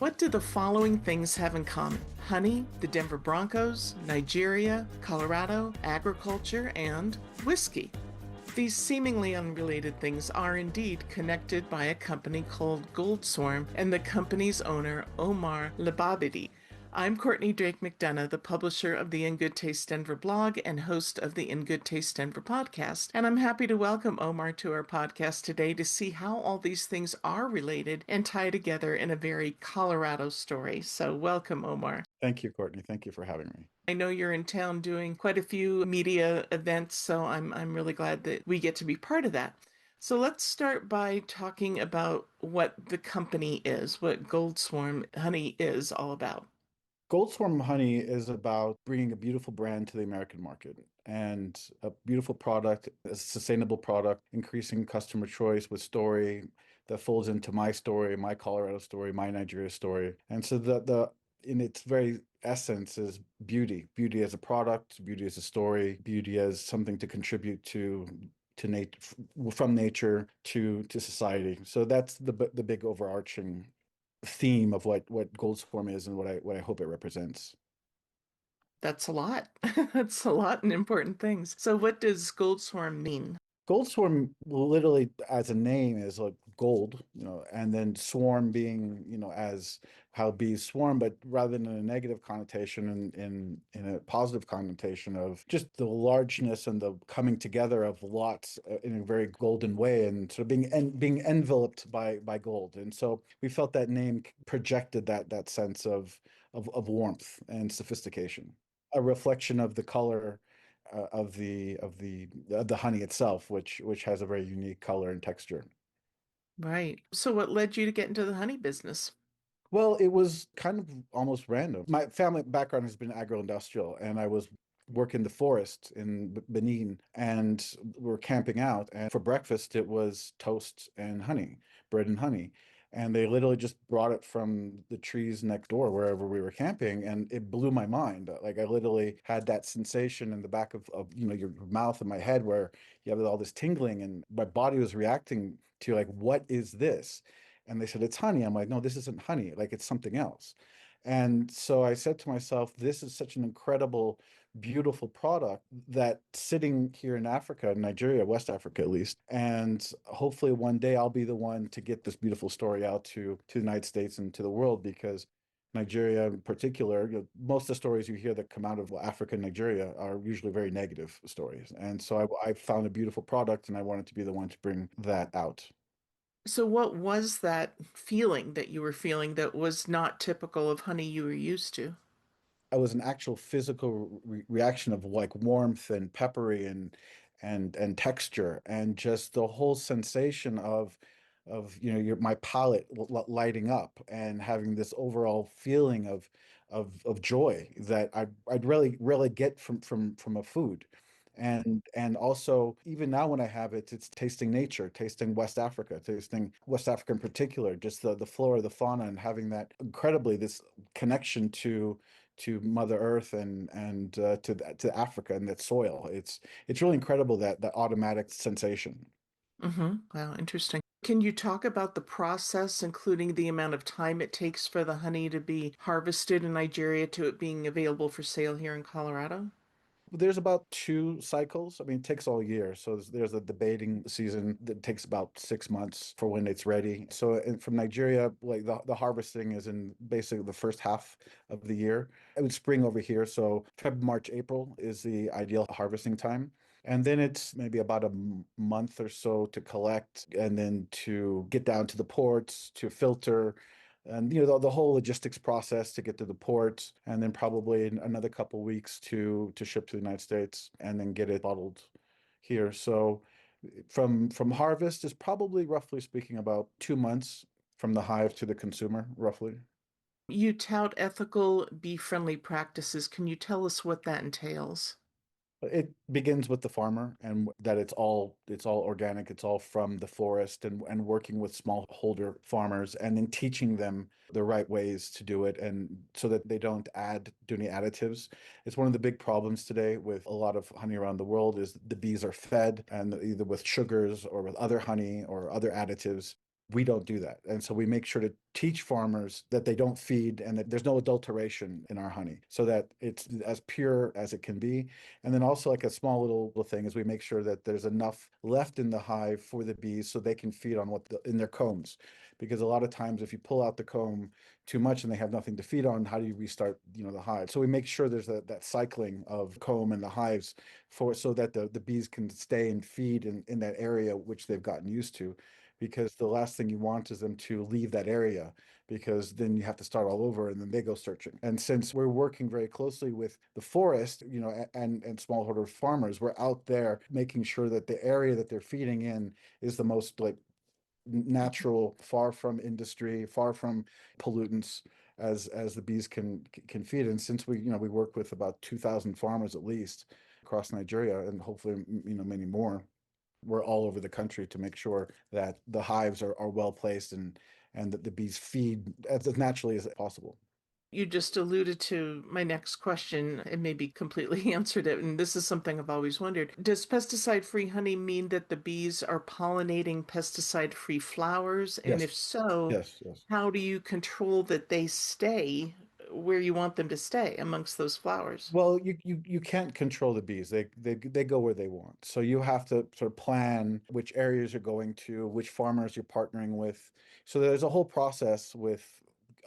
What do the following things have in common? Honey, the Denver Broncos, Nigeria, Colorado, agriculture, and whiskey. These seemingly unrelated things are indeed connected by a company called Goldswarm and the company's owner, Omar Lababidi. I'm Courtney Drake McDonough, the publisher of the In Good Taste Denver blog and host of the In Good Taste Denver podcast. And I'm happy to welcome Omar to our podcast today to see how all these things are related and tie together in a very Colorado story. So, welcome, Omar. Thank you, Courtney. Thank you for having me. I know you're in town doing quite a few media events, so I'm really glad that we get to be part of that. So let's start by talking about what the company is, what Goldswarm Honey is all about. Goldswarm Honey is about bringing a beautiful brand to the American market and a beautiful product, a sustainable product, increasing customer choice with story that folds into my story, my Colorado story, my Nigeria story. And so the in its very essence is beauty as a product, beauty as a story, beauty as something to contribute to nature, from nature to society. So that's the big overarching theme of what Goldswarm is and what I hope it represents. That's a lot. That's a lot and important things. So what does Goldswarm mean? Goldswarm literally as a name is like gold, and then swarm being, as how bees swarm, but rather than a negative connotation in a positive connotation of just the largeness and the coming together of lots in a very golden way and sort of being enveloped by gold. And so we felt that name projected that sense of warmth and sophistication, a reflection of the color of the honey itself, which has a very unique color and texture. Right. So what led you to get into the honey business? Well, it was kind of almost random. My family background has been agro-industrial, and I was working the forest in Benin, and we were camping out. And for breakfast, it was toast and honey, bread and honey. And they literally just brought it from the trees next door, wherever we were camping, and it blew my mind. Like I literally had that sensation in the back of your mouth and my head where you have all this tingling, and my body was reacting to like, what is this? And they said, it's honey. I'm like, no, this isn't honey. Like, it's something else. And so I said to myself, this is such an incredible, beautiful product that sitting here in Africa, Nigeria, West Africa at least, and hopefully one day I'll be the one to get this beautiful story out to the United States and to the world because Nigeria in particular, most of the stories you hear that come out of Africa and Nigeria are usually very negative stories. And so I found a beautiful product and I wanted to be the one to bring that out. So what was that feeling that you were feeling that was not typical of honey you were used to? I was an actual physical reaction of like warmth and peppery and texture and just the whole sensation of my palate lighting up and having this overall feeling of joy that I'd really get from a food. And also even now when I have it, it's tasting nature, tasting West Africa, tasting West Africa in particular, just the flora, the fauna, and having that incredibly this connection to Mother Earth and to Africa and that soil. It's really incredible that automatic sensation. Wow, interesting. Can you talk about the process, including the amount of time it takes for the honey to be harvested in Nigeria to it being available for sale here in Colorado? There's about two cycles. I mean, it takes all year. So there's a debating season that takes about 6 months for when it's ready. So from Nigeria, like the harvesting is in basically the first half of the year. It would spring over here. So February, March, April is the ideal harvesting time. And then it's maybe about a month or so to collect and then to get down to the ports, to filter, and the whole logistics process to get to the port, and then probably another couple weeks to ship to the United States and then get it bottled here. So from harvest is probably roughly speaking about 2 months from the hive to the consumer, roughly. You tout ethical, bee-friendly practices. Can you tell us what that entails? It begins with the farmer and that it's all organic, it's all from the forest and working with smallholder farmers and then teaching them the right ways to do it and so that they don't do any additives. It's one of the big problems today with a lot of honey around the world is the bees are fed and either with sugars or with other honey or other additives. We don't do that. And so we make sure to teach farmers that they don't feed and that there's no adulteration in our honey so that it's as pure as it can be. And then also like a small little thing is we make sure that there's enough left in the hive for the bees so they can feed on in their combs. Because a lot of times if you pull out the comb too much and they have nothing to feed on, how do you restart, the hive? So we make sure there's that cycling of comb and the hives so that the bees can stay and feed in that area which they've gotten used to, because the last thing you want is them to leave that area, because then you have to start all over and then they go searching. And since we're working very closely with the forest, and smallholder farmers, we're out there making sure that the area that they're feeding in is the most like natural, far from industry, far from pollutants, as the bees can feed. And since we work with about 2,000 farmers at least across Nigeria, and hopefully many more, we're all over the country to make sure that the hives are well placed and that the bees feed as naturally as possible. You just alluded to my next question and maybe completely answered it. And this is something I've always wondered. Does pesticide-free honey mean that the bees are pollinating pesticide-free flowers? And Yes, if so, yes, yes. how do you control that they stay where you want them to stay amongst those flowers? Well, you can't control the bees. They go where they want. So you have to sort of plan which areas you're going to, which farmers you're partnering with. So there's a whole process with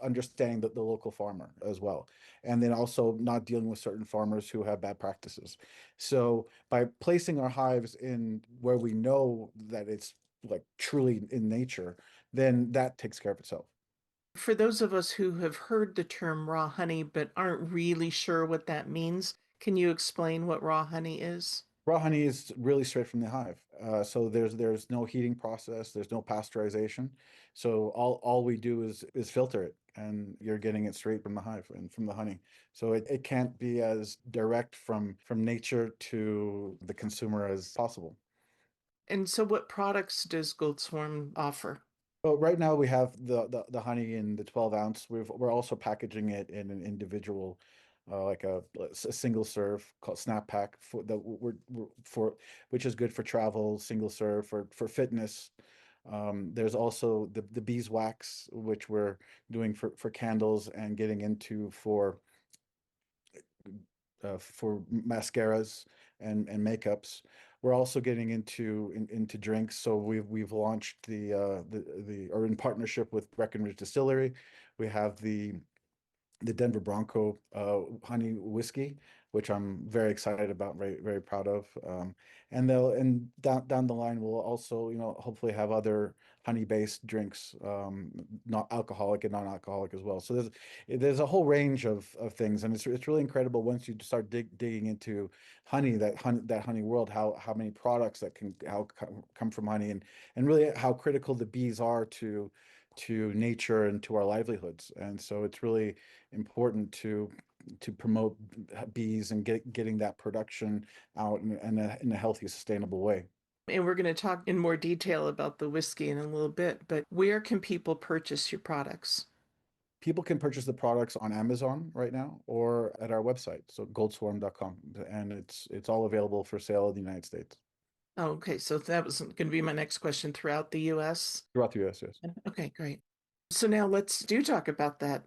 understanding the local farmer as well. And then also not dealing with certain farmers who have bad practices. So by placing our hives in where we know that it's like truly in nature, then that takes care of itself. For those of us who have heard the term raw honey but aren't really sure what that means, can you explain what raw honey is? Raw honey is really straight from the hive. So there's no heating process, there's no pasteurization. So all we do is filter it, and you're getting it straight from the hive and from the honey. So it can't be as direct from nature to the consumer as possible. And so, what products does Goldswarm offer? But right now we have the honey in the 12 ounce. We're also packaging it in an individual, like a single serve called Snap Pack we're for, which is good for travel, single serve for fitness. There's also the beeswax, which we're doing for candles and getting into for mascaras and makeups. We're also getting into drinks. So we've launched the or in partnership with Breckenridge Distillery, we have the Denver Bronco honey whiskey, which I'm very excited about, very very proud of. And down the line, we'll also hopefully have other honey-based drinks, not alcoholic and non-alcoholic as well. So there's a whole range of things, and it's really incredible once you start digging into honey world, how many products that can come from honey, and really how critical the bees are to nature and to our livelihoods. And so it's really important to promote bees and getting that production out in a healthy, sustainable way. And we're going to talk in more detail about the whiskey in a little bit, but where can people purchase your products? People can purchase the products on Amazon right now or at our website, so goldswarm.com, and it's all available for sale in the United States. Oh, okay, so that was going to be my next question throughout the US. Throughout the US, yes. Okay, great. So now let's do talk about that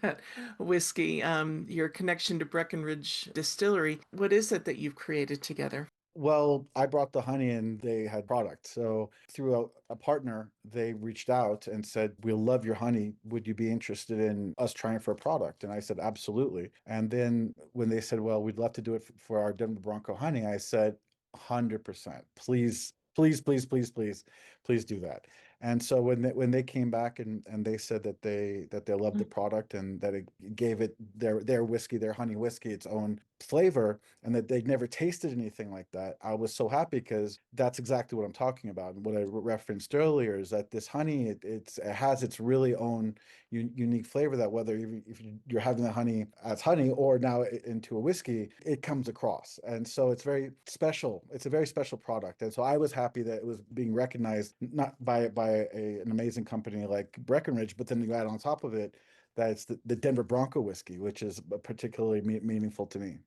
that whiskey, your connection to Breckenridge Distillery. What is it that you've created together? Well, I brought the honey and they had product. So through a partner, they reached out and said, "We'll love your honey. Would you be interested in us trying for a product?" And I said, "Absolutely." And then when they said, "Well, we'd love to do it for our Denver Bronco honey," I said, "100%. Please, please, please, please, please, please do that." And so when they came back and they said that they loved the product and that it gave it their whiskey, their honey whiskey, its own flavor, and that they'd never tasted anything like that, I was so happy because that's exactly what I'm talking about. And what I referenced earlier is that this honey, it has its really own unique flavor that whether if you're having the honey as honey or now into a whiskey, it comes across. And so it's very special. It's a very special product. And so I was happy that it was being recognized not by an amazing company like Breckenridge, but then you add on top of it that it's the Denver Bronco whiskey, which is particularly meaningful to me.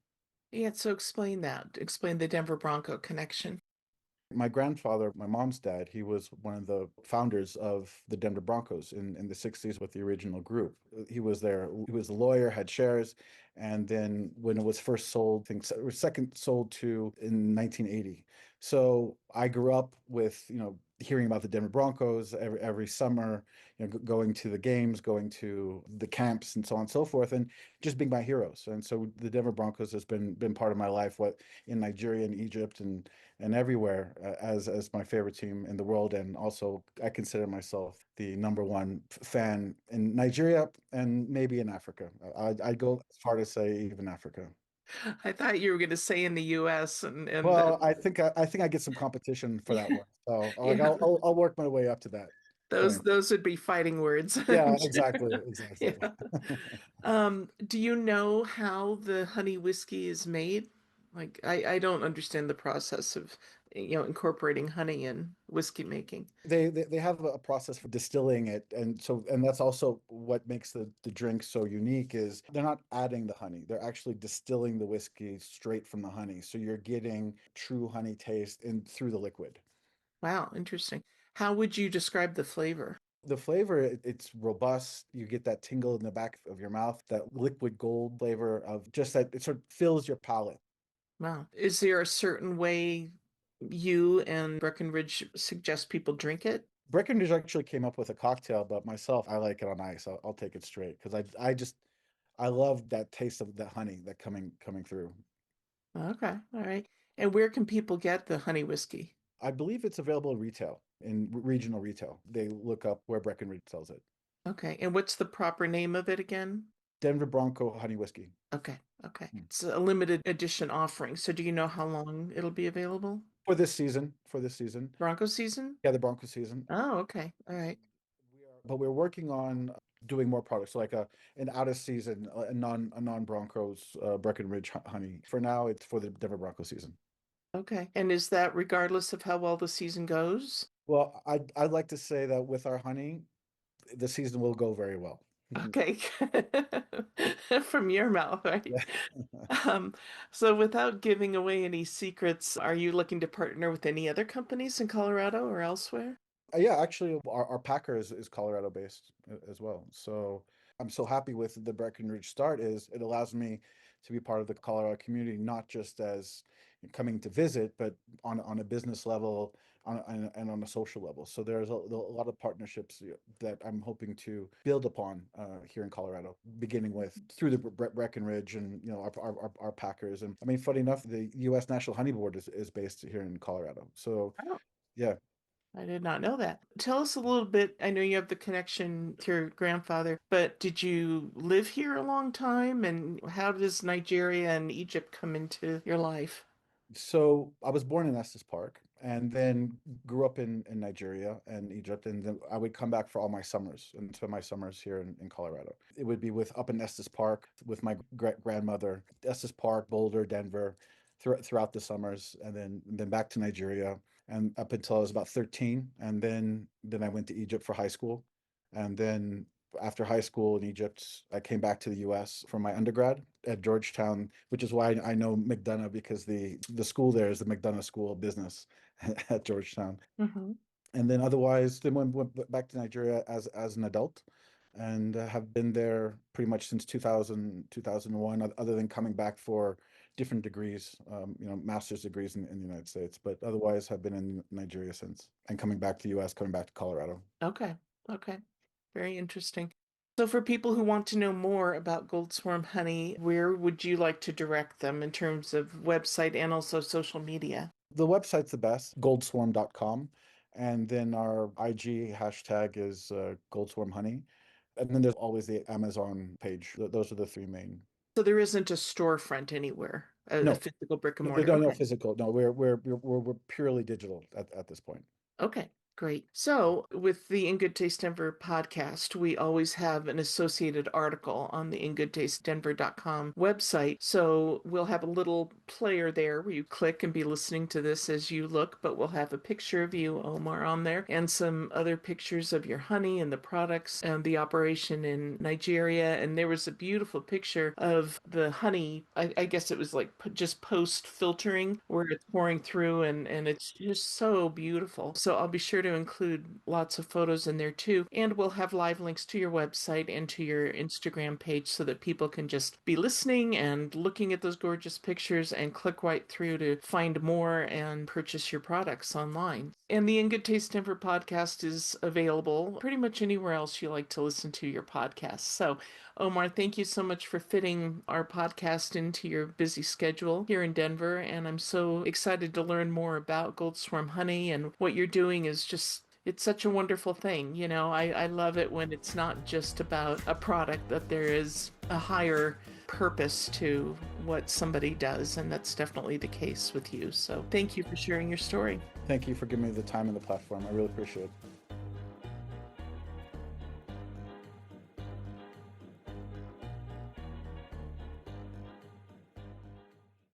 Yeah, so explain that. Explain the Denver Bronco connection. My grandfather, my mom's dad, he was one of the founders of the Denver Broncos in the 60s with the original group. He was there, he was a lawyer, had shares, and then when it was first sold, I think it was second sold to in 1980. So I grew up with, hearing about the Denver Broncos every summer, going to the games, going to the camps and so on and so forth, and just being my heroes. And so the Denver Broncos has been part of my life, what in Nigeria and Egypt and everywhere as my favorite team in the world. And also, I consider myself the number one fan in Nigeria and maybe in Africa. I'd go as far to say even Africa. I thought you were going to say in the US and Well, I think I get some competition for that one. So like yeah, I'll work my way up to that those point. those would be fighting words. Yeah, I'm exactly, sure. exactly. Yeah. Do you know how the honey whiskey is made? Like, I don't understand the process of, incorporating honey in whiskey making. They have a process for distilling it, and that's also what makes the drink so unique is they're not adding the honey, they're actually distilling the whiskey straight from the honey, so you're getting true honey taste in through the liquid. Wow, interesting. How would you describe the flavor? The flavor, it's robust. You get that tingle in the back of your mouth, that liquid gold flavor of just that it sort of fills your palate. Wow. Is there a certain way you and Breckenridge suggest people drink it? Breckenridge actually came up with a cocktail, but myself, I like it on ice. I'll take it straight because I love that taste of the honey that coming through. Okay, all right. And where can people get the honey whiskey? I believe it's available in retail, in regional retail. They look up where Breckenridge sells it. Okay, and what's the proper name of it again? Denver Bronco Honey Whiskey. Okay, okay. Hmm. It's a limited edition offering. So do you know how long it'll be available? For this season. Bronco season? Yeah, the Bronco season. Oh, okay. All right. But we're working on doing more products, so like an out of season, a non Broncos Breckenridge honey. For now, it's for the Denver Bronco season. Okay. And is that regardless of how well the season goes? Well, I'd like to say that with our honey, the season will go very well. Okay. From your mouth, right? Yeah. Um, so without giving away any secrets, are you looking to partner with any other companies in Colorado or elsewhere? Yeah, actually, our packer is Colorado based as well. So I'm so happy with the Breckenridge start is it allows me to be part of the Colorado community, not just as coming to visit, but on a business level, and on a social level. So there's a lot of partnerships that I'm hoping to build upon here in Colorado, beginning with through the Breckenridge and our packers. And I mean, funny enough, the U.S. National Honey Board is based here in Colorado. So Oh, yeah. I did not know that. Tell us a little bit. I know you have the connection to your grandfather, but did you live here a long time? And how does Nigeria and Egypt come into your life? So I was born in Estes Park and then grew up in Nigeria and Egypt. And then I would come back for all my summers and spend my summers here in Colorado. It would be with up in Estes Park with my grandmother, Estes Park, Boulder, Denver, throughout the summers, and then back to Nigeria and up until I was about 13. And then I went to Egypt for high school. And then after high school in Egypt, I came back to the US for my undergrad at Georgetown, which is why I know McDonough because the school there is the McDonough School of Business at Georgetown. Hmm. And then otherwise, then went back to Nigeria as an adult and have been there pretty much since 2001, other than coming back for different degrees, master's degrees in the United States, but otherwise have been in Nigeria since and coming back to the US, coming back to Colorado. Okay. Okay. Very interesting. So for people who want to know more about Goldswarm honey, where would you like to direct them in terms of website and also social media? The website's the best, goldswarm.com. And then our IG hashtag is Goldswarm Honey. And then there's always the Amazon page. Those are the three main. So there isn't a storefront anywhere, a No, physical brick and no, mortar. no Okay. physical. No, we're purely digital at this point. Okay. Great. So, with the In Good Taste Denver podcast, we always have an associated article on the ingoodtastedenver.com website. So, we'll have a little player there where you click and be listening to this as you look, but we'll have a picture of you, Omar, on there, and some other pictures of your honey and the products and the operation in Nigeria. And there was a beautiful picture of the honey. I guess it was like just post filtering where it's pouring through, and it's just so beautiful. So, I'll be sure to include lots of photos in there too. And we'll have live links to your website and to your Instagram page so that people can just be listening and looking at those gorgeous pictures and click right through to find more and purchase your products online. And the In Good Taste Denver podcast is available pretty much anywhere else you like to listen to your podcasts. So, Omar, thank you so much for fitting our podcast into your busy schedule here in Denver. And I'm so excited to learn more about Goldswarm Honey, and what you're doing is just, it's such a wonderful thing. I love it when it's not just about a product, that there is a higher purpose to what somebody does. And that's definitely the case with you. So thank you for sharing your story. Thank you for giving me the time and the platform. I really appreciate it.